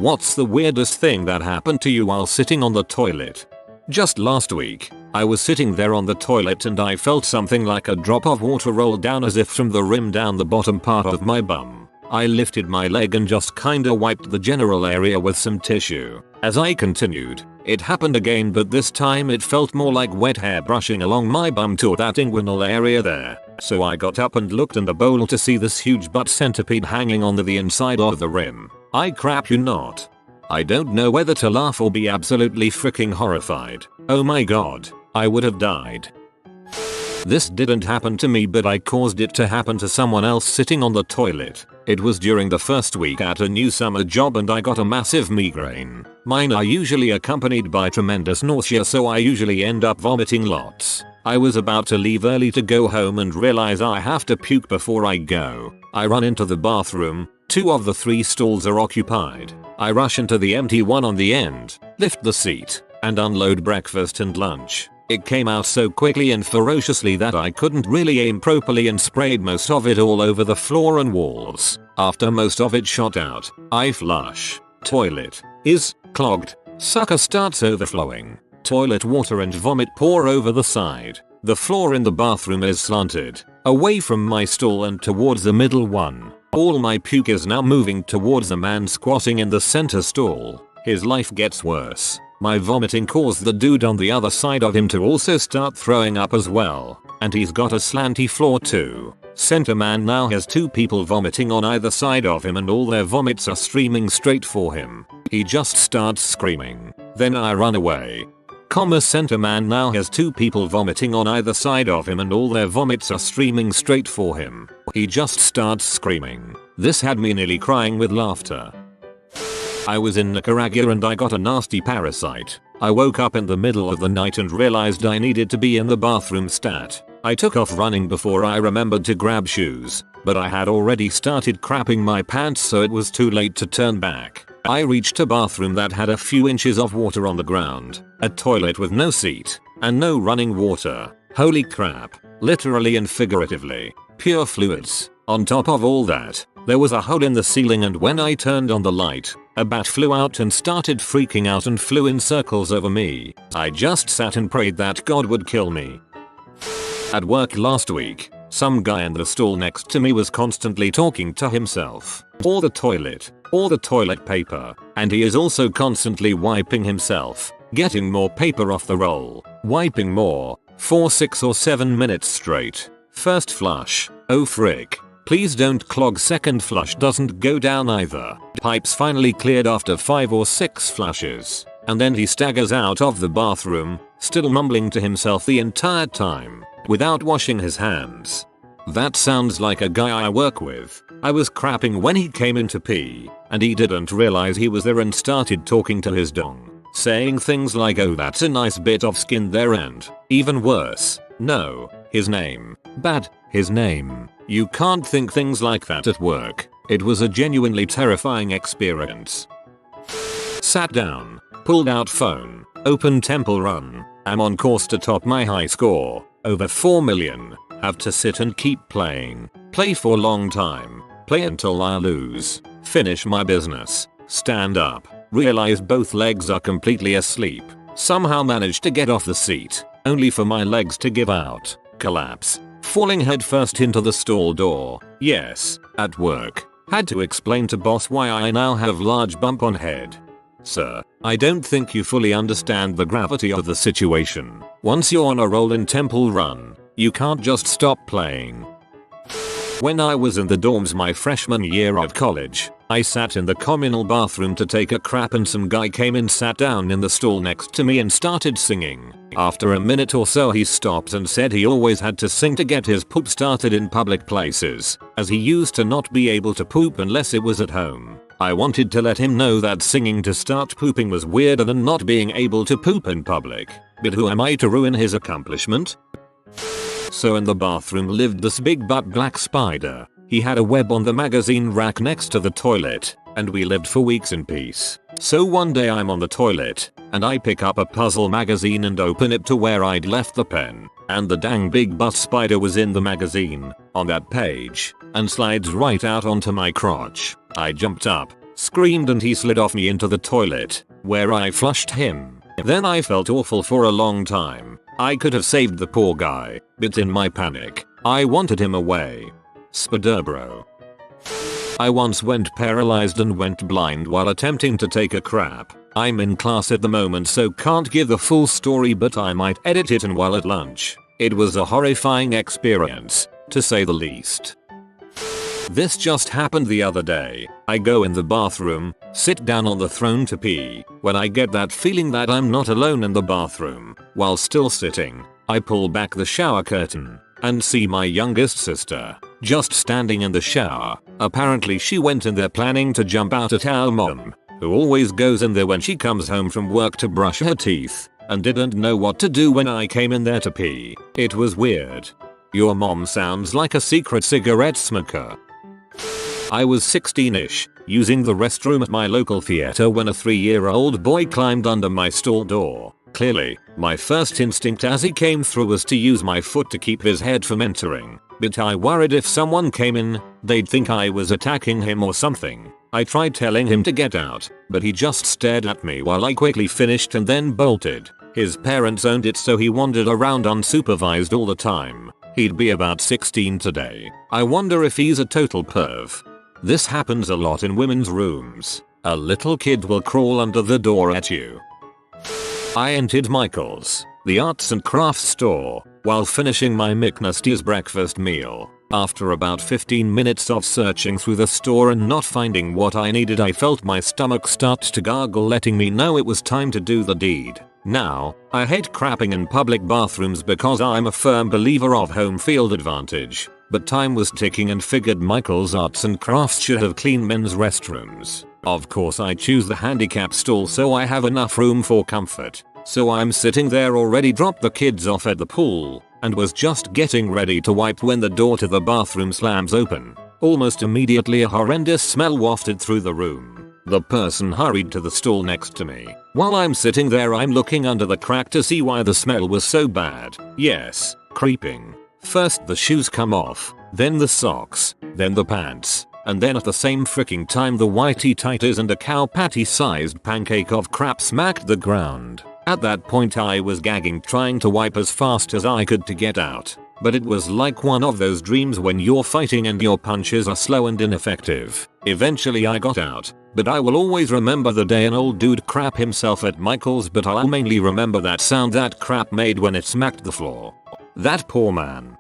What's the weirdest thing that happened to you while sitting on the toilet? Just last week, I was sitting there on the toilet and I felt something like a drop of water roll down as if from the rim down the bottom part of my bum. I lifted my leg and just kinda wiped the general area with some tissue. As I continued, it happened again, but this time it felt more like wet hair brushing along my bum to that inguinal area there. So I got up and looked in the bowl to see this huge butt centipede hanging onto the inside of the rim. I crap you not. I don't know whether to laugh or be absolutely freaking horrified. Oh my god, I would have died. This didn't happen to me, but I caused it to happen to someone else sitting on the toilet. It was during the first week at a new summer job and I got a massive migraine. Mine are usually accompanied by tremendous nausea, so I usually end up vomiting lots. I was about to leave early to go home and realize I have to puke before I go. I run into the bathroom. 2 of the 3 stalls are occupied. I rush into the empty one on the end, lift the seat, and unload breakfast and lunch. It came out so quickly and ferociously that I couldn't really aim properly and sprayed most of it all over the floor and walls. After most of it shot out, I flush. Toilet is clogged. Sucker starts overflowing. Toilet water and vomit pour over the side. The floor in the bathroom is slanted, away from my stall and towards the middle one. All my puke is now moving towards a man squatting in the center stall. His life gets worse. My vomiting caused the dude on the other side of him to also start throwing up as well. And he's got a slanty floor too. Center man now has 2 people vomiting on either side of him and all their vomits are streaming straight for him. He just starts screaming. Then I run away. Center man now has 2 people vomiting on either side of him and all their vomits are streaming straight for him. He just starts screaming. This had me nearly crying with laughter. I was in Nicaragua and I got a nasty parasite. I woke up in the middle of the night and realized I needed to be in the bathroom stat. I took off running before I remembered to grab shoes, but I had already started crapping my pants, so it was too late to turn back. I reached a bathroom that had a few inches of water on the ground, a toilet with no seat, and no running water. Holy crap, literally and figuratively, pure fluids. On top of all that, there was a hole in the ceiling, and when I turned on the light, a bat flew out and started freaking out and flew in circles over me. I just sat and prayed that God would kill me. At work last week, some guy in the stall next to me was constantly talking to himself. Or the toilet paper, and he is also constantly wiping himself, getting more paper off the roll, wiping more, for 6 or 7 minutes straight. First flush, oh frick. Please don't clog. Second flush doesn't go down either. Pipes finally cleared after 5 or 6 flushes. And then he staggers out of the bathroom, still mumbling to himself the entire time, without washing his hands. That sounds like a guy I work with. I was crapping when he came in to pee, and he didn't realize he was there and started talking to his dong, saying things like, oh that's a nice bit of skin there, and even worse, no, his name, bad, his name. You can't think things like that at work. It was a genuinely terrifying experience. Sat down, pulled out phone, opened Temple Run. I'm on course to top my high score, over 4 million. Have to sit and keep playing. Play for long time. Play until I lose. Finish my business. Stand up. Realize both legs are completely asleep. Somehow manage to get off the seat, only for my legs to give out. Collapse. Falling headfirst into the stall door. Yes, at work. Had to explain to boss why I now have large bump on head. Sir, I don't think you fully understand the gravity of the situation. Once you're on a roll in Temple Run, you can't just stop playing. When I was in the dorms my freshman year of college, I sat in the communal bathroom to take a crap and some guy came in, sat down in the stall next to me and started singing. After a minute or so he stopped and said he always had to sing to get his poop started in public places, as he used to not be able to poop unless it was at home. I wanted to let him know that singing to start pooping was weirder than not being able to poop in public, but who am I to ruin his accomplishment? So in the bathroom lived this big butt black spider. He had a web on the magazine rack next to the toilet, and we lived for weeks in peace. So one day I'm on the toilet, and I pick up a puzzle magazine and open it to where I'd left the pen, and the dang big butt spider was in the magazine, on that page, and slides right out onto my crotch. I jumped up, screamed and he slid off me into the toilet, where I flushed him. Then I felt awful for a long time. I could have saved the poor guy, but in my panic, I wanted him away. Spaderbro. I once went paralyzed and went blind while attempting to take a crap. I'm in class at the moment so can't give the full story, but I might edit it in while at lunch. It was a horrifying experience, to say the least. This just happened the other day. I go in the bathroom, sit down on the throne to pee. When I get that feeling that I'm not alone in the bathroom, while still sitting, I pull back the shower curtain and see my youngest sister just standing in the shower. Apparently she went in there planning to jump out at our mom, who always goes in there when she comes home from work to brush her teeth, and didn't know what to do when I came in there to pee. It was weird. Your mom sounds like a secret cigarette smoker. I was 16ish, using the restroom at my local theater when a 3-year-old boy climbed under my stall door. Clearly, my first instinct as he came through was to use my foot to keep his head from entering, but I worried if someone came in, they'd think I was attacking him or something. I tried telling him to get out, but he just stared at me while I quickly finished and then bolted. His parents owned it so he wandered around unsupervised all the time. He'd be about 16 today. I wonder if he's a total perv. This happens a lot in women's rooms. A little kid will crawl under the door at you. I entered Michael's, the arts and crafts store, while finishing my McNasty's breakfast meal. After about 15 minutes of searching through the store and not finding what I needed, I felt my stomach start to gargle, letting me know it was time to do the deed. Now, I hate crapping in public bathrooms because I'm a firm believer of home field advantage, but time was ticking and figured Michael's arts and crafts should have clean men's restrooms. Of course I choose the handicap stall so I have enough room for comfort. So I'm sitting there, already dropped the kids off at the pool, and was just getting ready to wipe when the door to the bathroom slams open. Almost immediately a horrendous smell wafted through the room. The person hurried to the stall next to me. While I'm sitting there, I'm looking under the crack to see why the smell was so bad. Yes, creeping. First the shoes come off, then the socks, then the pants, and then at the same freaking time the whitey tighties and a cow patty sized pancake of crap smacked the ground. At that point I was gagging, trying to wipe as fast as I could to get out. But it was like one of those dreams when you're fighting and your punches are slow and ineffective. Eventually I got out, but I will always remember the day an old dude crap himself at Michael's, but I'll mainly remember that sound that crap made when it smacked the floor. That poor man.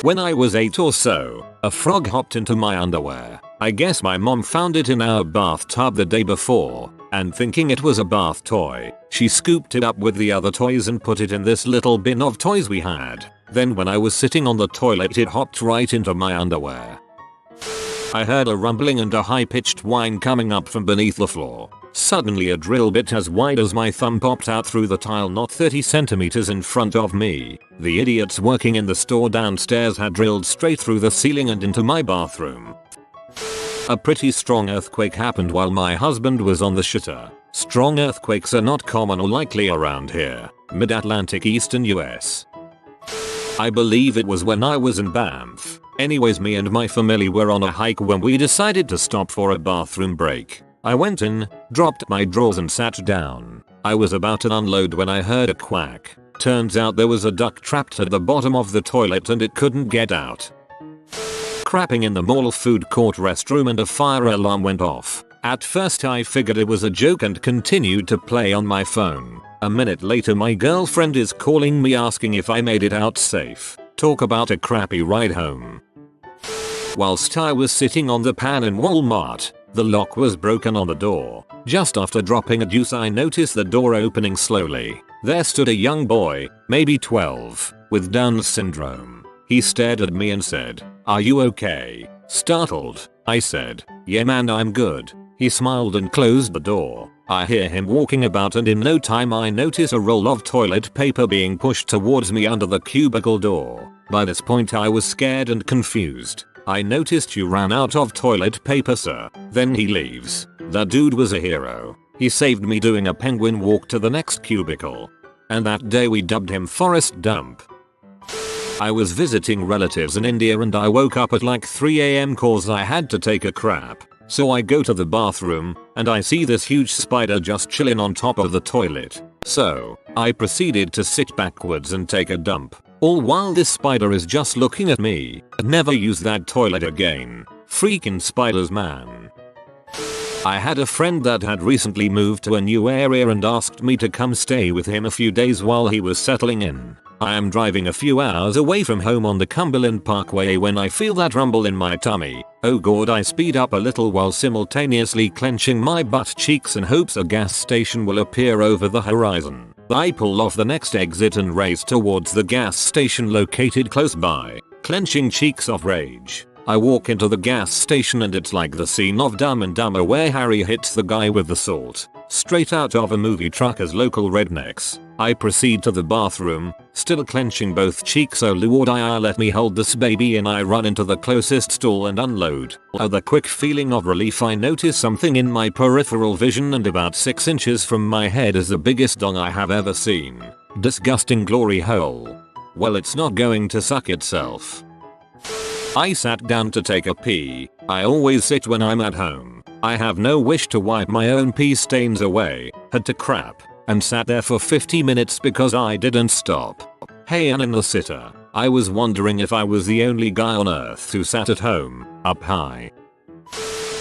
When I was 8 or so, a frog hopped into my underwear. I guess my mom found it in our bathtub the day before, and thinking it was a bath toy, she scooped it up with the other toys and put it in this little bin of toys we had. Then when I was sitting on the toilet, it hopped right into my underwear. I heard a rumbling and a high-pitched whine coming up from beneath the floor. Suddenly a drill bit as wide as my thumb popped out through the tile not 30 centimeters in front of me. The idiots working in the store downstairs had drilled straight through the ceiling and into my bathroom. A pretty strong earthquake happened while my husband was on the shitter. Strong earthquakes are not common or likely around here. Mid-Atlantic Eastern US. I believe it was when I was in Banff. Anyways, me and my family were on a hike when we decided to stop for a bathroom break. I went in, dropped my drawers and sat down. I was about to unload when I heard a quack. Turns out there was a duck trapped at the bottom of the toilet and it couldn't get out. Crapping in the mall food court restroom and a fire alarm went off. At first I figured it was a joke and continued to play on my phone. A minute later my girlfriend is calling me asking if I made it out safe. Talk about a crappy ride home. Whilst I was sitting on the pan in Walmart, the lock was broken on the door. Just after dropping a deuce I noticed the door opening slowly. There stood a young boy, maybe 12, with Down syndrome. He stared at me and said, "Are you okay?" Startled, I said, "Yeah man, I'm good." He smiled and closed the door. I hear him walking about and in no time I notice a roll of toilet paper being pushed towards me under the cubicle door. By this point I was scared and confused. "I noticed you ran out of toilet paper, sir." Then he leaves. That dude was a hero. He saved me doing a penguin walk to the next cubicle. And that day we dubbed him Forrest Dump. I was visiting relatives in India and I woke up at like 3 AM cause I had to take a crap. So I go to the bathroom and I see this huge spider just chilling on top of the toilet. So I proceeded to sit backwards and take a dump. All while this spider is just looking at me. Never use that toilet again. Freaking spiders, man. I had a friend that had recently moved to a new area and asked me to come stay with him a few days while he was settling in. I am driving a few hours away from home on the Cumberland Parkway when I feel that rumble in my tummy. Oh god, I speed up a little while simultaneously clenching my butt cheeks in hopes a gas station will appear over the horizon. I pull off the next exit and race towards the gas station located close by, clenching cheeks of rage. I walk into the gas station and it's like the scene of Dumb and Dumber where Harry hits the guy with the salt. Straight out of a movie truck as local rednecks. I proceed to the bathroom, still clenching both cheeks. Oh lord, let me hold this baby, and I run into the closest stall and unload. Oh, the quick feeling of relief. I notice something in my peripheral vision, and about 6 inches from my head is the biggest dong I have ever seen. Disgusting glory hole. Well, it's not going to suck itself. I sat down to take a pee. I always sit when I'm at home. I have no wish to wipe my own pee stains away. Had to crap. And sat there for 50 minutes because I didn't stop. Hey, Ann in the sitter. I was wondering if I was the only guy on earth who sat at home, up high.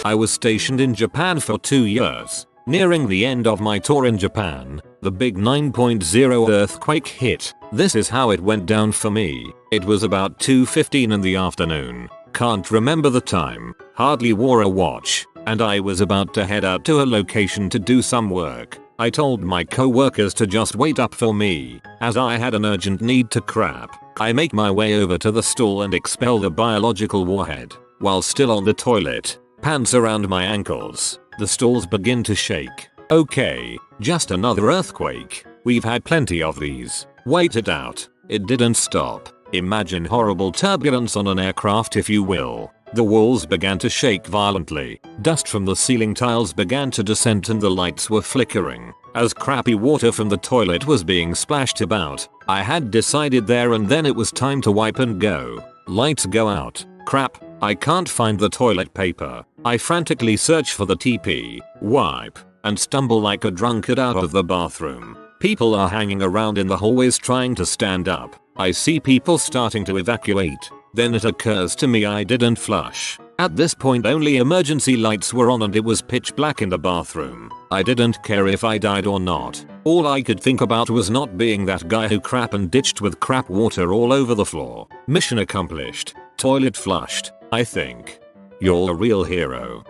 I was stationed in Japan for 2 years. Nearing the end of my tour in Japan, the big 9.0 earthquake hit. This is how it went down for me. It was about 2:15 in the afternoon. Can't remember the time. Hardly wore a watch. And I was about to head out to a location to do some work. I told my co-workers to just wait up for me, as I had an urgent need to crap. I make my way over to the stall and expel the biological warhead. While still on the toilet, pants around my ankles, the stalls begin to shake. Okay, just another earthquake. We've had plenty of these. Wait it out. It didn't stop. Imagine horrible turbulence on an aircraft, if you will. The walls began to shake violently, dust from the ceiling tiles began to descend and the lights were flickering. As crappy water from the toilet was being splashed about, I had decided there and then it was time to wipe and go. Lights go out. Crap, I can't find the toilet paper. I frantically search for the TP, wipe, and stumble like a drunkard out of the bathroom. People are hanging around in the hallways trying to stand up. I see people starting to evacuate. Then it occurs to me I didn't flush. At this point only emergency lights were on and it was pitch black in the bathroom. I didn't care if I died or not. All I could think about was not being that guy who crap and ditched with crap water all over the floor. Mission accomplished. Toilet flushed, I think. You're a real hero.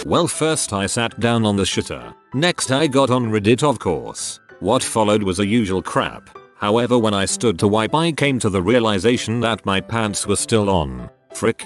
Well, first I sat down on the shitter. Next I got on Reddit, of course. What followed was a usual crap. However, when I stood to wipe I came to the realization that my pants were still on. Frick.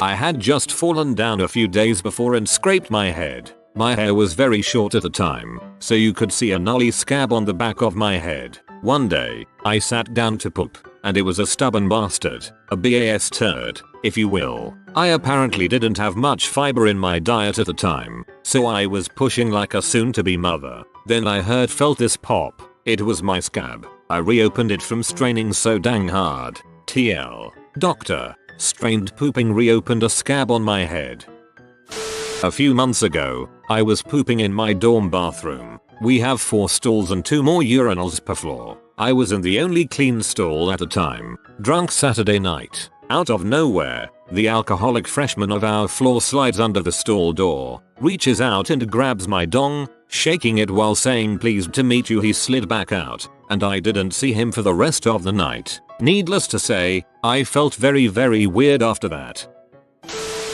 I had just fallen down a few days before and scraped my head. My hair was very short at the time, so you could see a gnarly scab on the back of my head. One day, I sat down to poop, and it was a stubborn bastard, a BAS turd, if you will. I apparently didn't have much fiber in my diet at the time, so I was pushing like a soon-to-be mother. Then I felt this pop. It was my scab. I reopened it from straining so dang hard. TL. Doctor. Strained pooping reopened a scab on my head. A few months ago, I was pooping in my dorm bathroom. We have 4 stalls and 2 more urinals per floor. I was in the only clean stall at the time. Drunk Saturday night. Out of nowhere, the alcoholic freshman of our floor slides under the stall door, reaches out and grabs my dong, shaking it while saying pleased to meet you. He slid back out, and I didn't see him for the rest of the night. Needless to say, I felt very weird after that.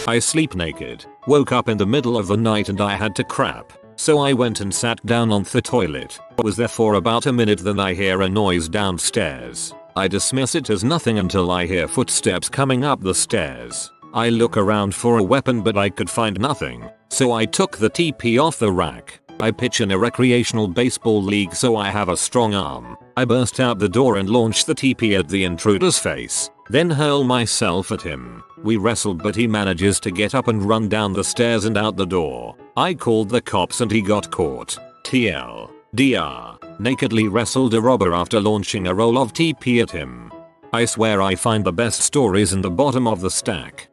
I sleep naked, woke up in the middle of the night and I had to crap. So I went and sat down on the toilet. Was there for about a minute, then I hear a noise downstairs. I dismiss it as nothing until I hear footsteps coming up the stairs. I look around for a weapon but I could find nothing. So I took the TP off the rack. I pitch in a recreational baseball league so I have a strong arm. I burst out the door and launch the TP at the intruder's face. Then hurl myself at him. We wrestle but he manages to get up and run down the stairs and out the door. I called the cops and he got caught. TL. DR. Nakedly wrestled a robber after launching a roll of TP at him. I swear I find the best stories in the bottom of the stack.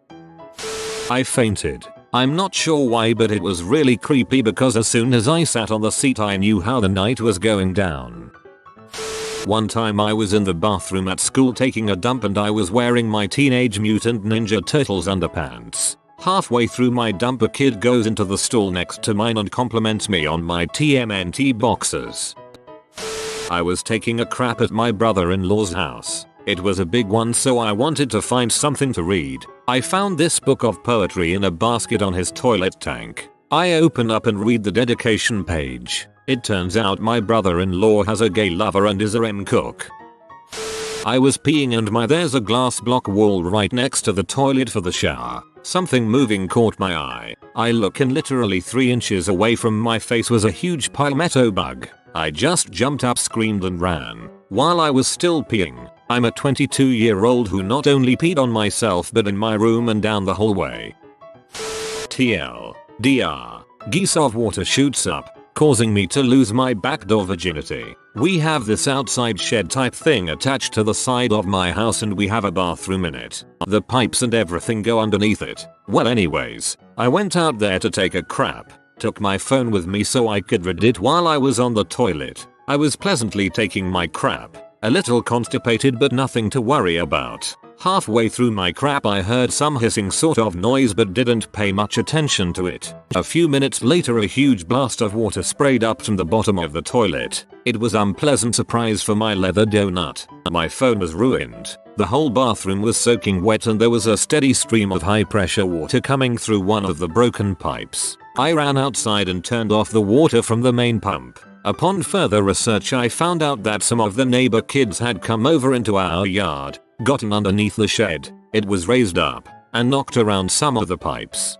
I fainted. I'm not sure why, but it was really creepy because as soon as I sat on the seat I knew how the night was going down. One time I was in the bathroom at school taking a dump and I was wearing my Teenage Mutant Ninja Turtles underpants. Halfway through my dump a kid goes into the stall next to mine and compliments me on my TMNT boxers. I was taking a crap at my brother-in-law's house. It was a big one, so I wanted to find something to read. I found this book of poetry in a basket on his toilet tank. I open up and read the dedication page. It turns out my brother-in-law has a gay lover and is a cook. I was peeing and there's a glass block wall right next to the toilet for the shower. Something moving caught my eye. I look and literally 3 inches away from my face was a huge palmetto bug. I just jumped up, screamed and ran. While I was still peeing, I'm a 22-year-old who not only peed on myself but in my room and down the hallway. TLDR. Geese of water shoots up, causing me to lose my backdoor virginity. We have this outside shed type thing attached to the side of my house and we have a bathroom in it. The pipes and everything go underneath it. Well anyways, I went out there to take a crap. Took my phone with me so I could read it while I was on the toilet. I was pleasantly taking my crap. A little constipated but nothing to worry about. Halfway through my crap I heard some hissing sort of noise but didn't pay much attention to it. A few minutes later a huge blast of water sprayed up from the bottom of the toilet. It was an unpleasant surprise for my leather donut. My phone was ruined. The whole bathroom was soaking wet and there was a steady stream of high pressure water coming through one of the broken pipes. I ran outside and turned off the water from the main pump. Upon further research I found out that some of the neighbor kids had come over into our yard, gotten underneath the shed, it was raised up, and knocked around some of the pipes.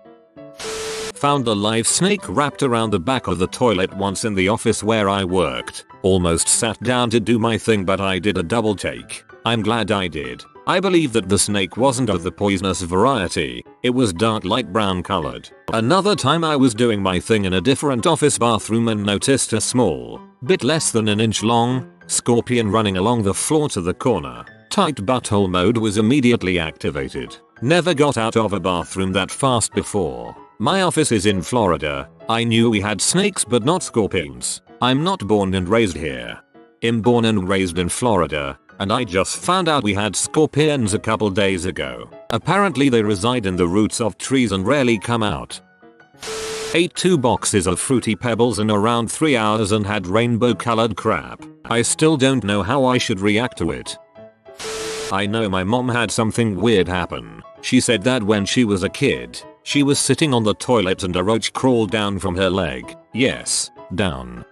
Found a live snake wrapped around the back of the toilet once in the office where I worked. Almost sat down to do my thing but I did a double take. I'm glad I did. I believe that the snake wasn't of the poisonous variety. It was dark light brown colored. Another time I was doing my thing in a different office bathroom and noticed a small, bit less than an inch long, scorpion running along the floor to the corner. Tight butthole mode was immediately activated. Never got out of a bathroom that fast before. My office is in Florida. I knew we had snakes but not scorpions. I'm not born and raised here. I'm born and raised in Florida. And I just found out we had scorpions a couple days ago. Apparently they reside in the roots of trees and rarely come out. Ate 2 boxes of Fruity Pebbles in around 3 hours and had rainbow colored crap. I still don't know how I should react to it. I know my mom had something weird happen. She said that when she was a kid, she was sitting on the toilet and a roach crawled down from her leg. Yes, down.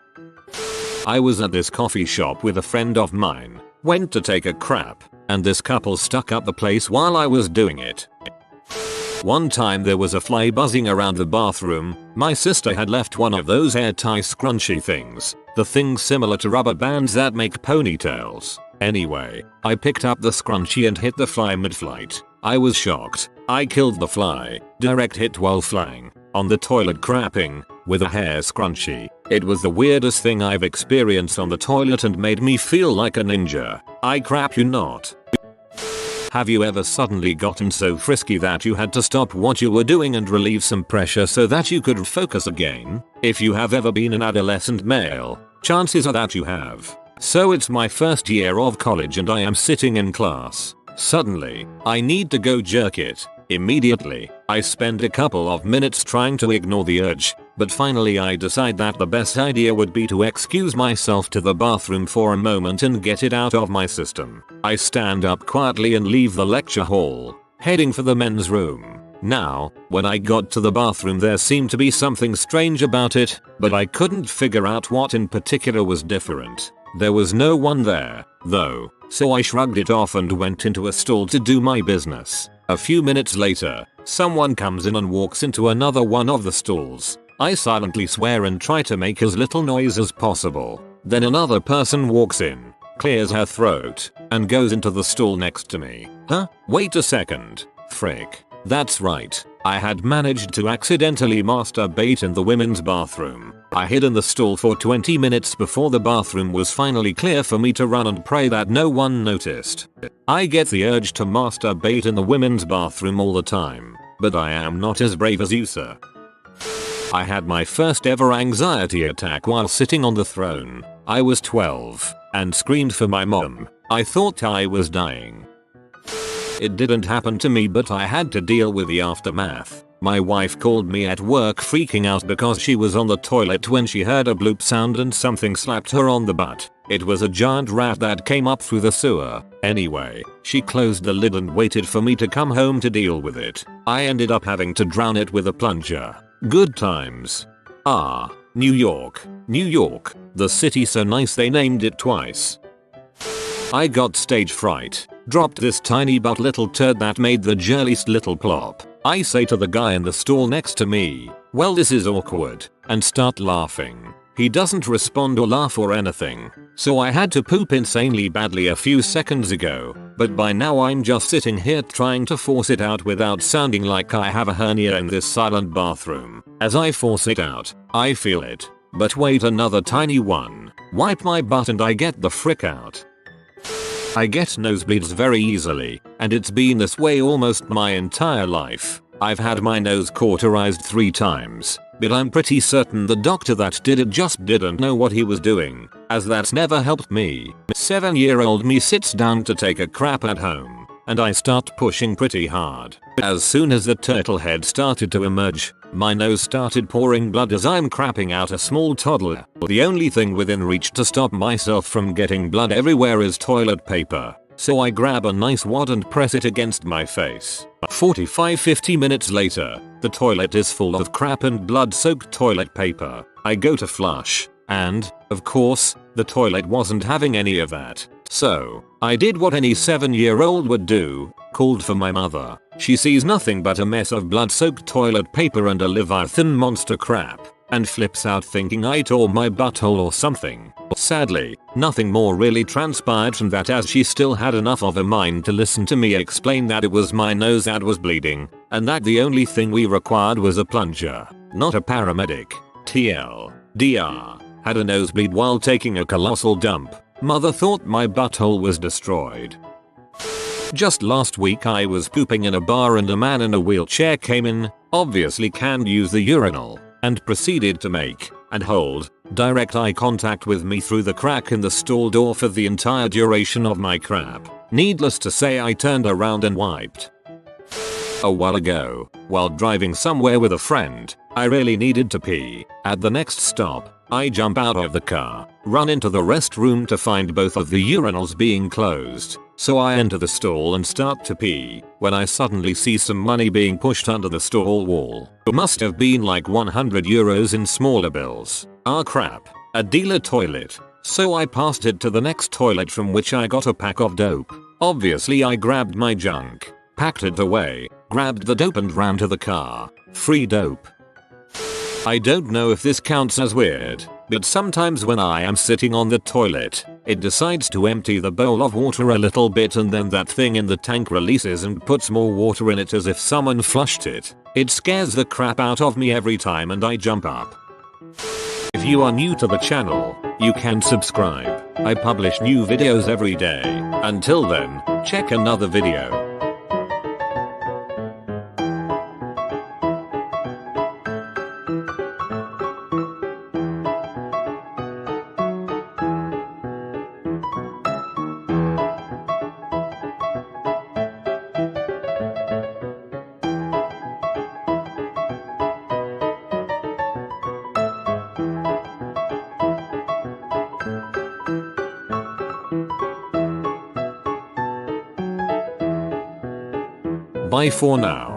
I was at this coffee shop with a friend of mine. Went to take a crap, and this couple stuck up the place while I was doing it. One time there was a fly buzzing around the bathroom. My sister had left one of those airtight scrunchy things. The things similar to rubber bands that make ponytails. Anyway, I picked up the scrunchie and hit the fly mid-flight. I was shocked. I killed the fly. Direct hit while flying. On the toilet crapping. With a hair scrunchie. It was the weirdest thing I've experienced on the toilet and made me feel like a ninja. I crap you not. Have you ever suddenly gotten so frisky that you had to stop what you were doing and relieve some pressure so that you could focus again? If you have ever been an adolescent male, chances are that you have. So it's my first year of college and I am sitting in class. Suddenly, I need to go jerk it. Immediately, I spend a couple of minutes trying to ignore the urge, but finally I decide that the best idea would be to excuse myself to the bathroom for a moment and get it out of my system. I stand up quietly and leave the lecture hall, heading for the men's room. Now, when I got to the bathroom there seemed to be something strange about it, but I couldn't figure out what in particular was different. There was no one there, though, so I shrugged it off and went into a stall to do my business. A few minutes later, someone comes in and walks into another one of the stalls. I silently swear and try to make as little noise as possible. Then another person walks in, clears her throat, and goes into the stall next to me. Huh? Wait a second. Frick. That's right. I had managed to accidentally masturbate in the women's bathroom. I hid in the stall for 20 minutes before the bathroom was finally clear for me to run and pray that no one noticed. I get the urge to masturbate in the women's bathroom all the time. but I am not as brave as you, sir. I had my first ever anxiety attack while sitting on the throne. I was 12 and screamed for my mom. I thought I was dying. It didn't happen to me, but I had to deal with the aftermath. My wife called me at work freaking out because she was on the toilet when she heard a bloop sound and something slapped her on the butt. It was a giant rat that came up through the sewer. Anyway, she closed the lid and waited for me to come home to deal with it. I ended up having to drown it with a plunger. Good times. New York. New York. The city so nice they named it twice. I got stage fright. Dropped this tiny but little turd that made the jolliest little plop. I say to the guy in the stall next to me, "Well, this is awkward," and start laughing. He doesn't respond or laugh or anything. So I had to poop insanely badly a few seconds ago, but by now I'm just sitting here trying to force it out without sounding like I have a hernia in this silent bathroom. As I force it out, I feel it. But wait, another tiny one. Wipe my butt and I get the frick out. I get nosebleeds very easily, and it's been this way almost my entire life. I've had my nose cauterized 3 times, but I'm pretty certain the doctor that did it just didn't know what he was doing, as that's never helped me. 7-year-old me sits down to take a crap at home, and I start pushing pretty hard. As soon as the turtle head started to emerge, my nose started pouring blood as I'm crapping out a small toddler. The only thing within reach to stop myself from getting blood everywhere is toilet paper. So I grab a nice wad and press it against my face. 45-50 minutes later, the toilet is full of crap and blood-soaked toilet paper. I go to flush, and, of course, the toilet wasn't having any of that. So, I did what any 7-year-old would do, called for my mother. She sees nothing but a mess of blood-soaked toilet paper and a Leviathan monster crap, and flips out thinking I tore my butthole or something. Sadly, nothing more really transpired from that, as she still had enough of a mind to listen to me explain that it was my nose that was bleeding, and that the only thing we required was a plunger, not a paramedic. TLDR. Had a nosebleed while taking a colossal dump. Mother thought my butthole was destroyed. Just last week I was pooping in a bar and a man in a wheelchair came in, obviously can't use the urinal, and proceeded to make, and hold, direct eye contact with me through the crack in the stall door for the entire duration of my crap. Needless to say, I turned around and wiped. A while ago, while driving somewhere with a friend, I really needed to pee. At the next stop, I jump out of the car, run into the restroom to find both of the urinals being closed. So I enter the stall and start to pee, when I suddenly see some money being pushed under the stall wall. It must have been like 100 euros in smaller bills. Ah crap, a dealer toilet. So I passed it to the next toilet, from which I got a pack of dope. Obviously I grabbed my junk, packed it away, grabbed the dope and ran to the car. Free dope. I don't know if this counts as weird, but sometimes when I am sitting on the toilet, it decides to empty the bowl of water a little bit, and then that thing in the tank releases and puts more water in it as if someone flushed it. It scares the crap out of me every time and I jump up. If you are new to the channel, you can subscribe. I publish new videos every day. Until then, check another video. Bye for now.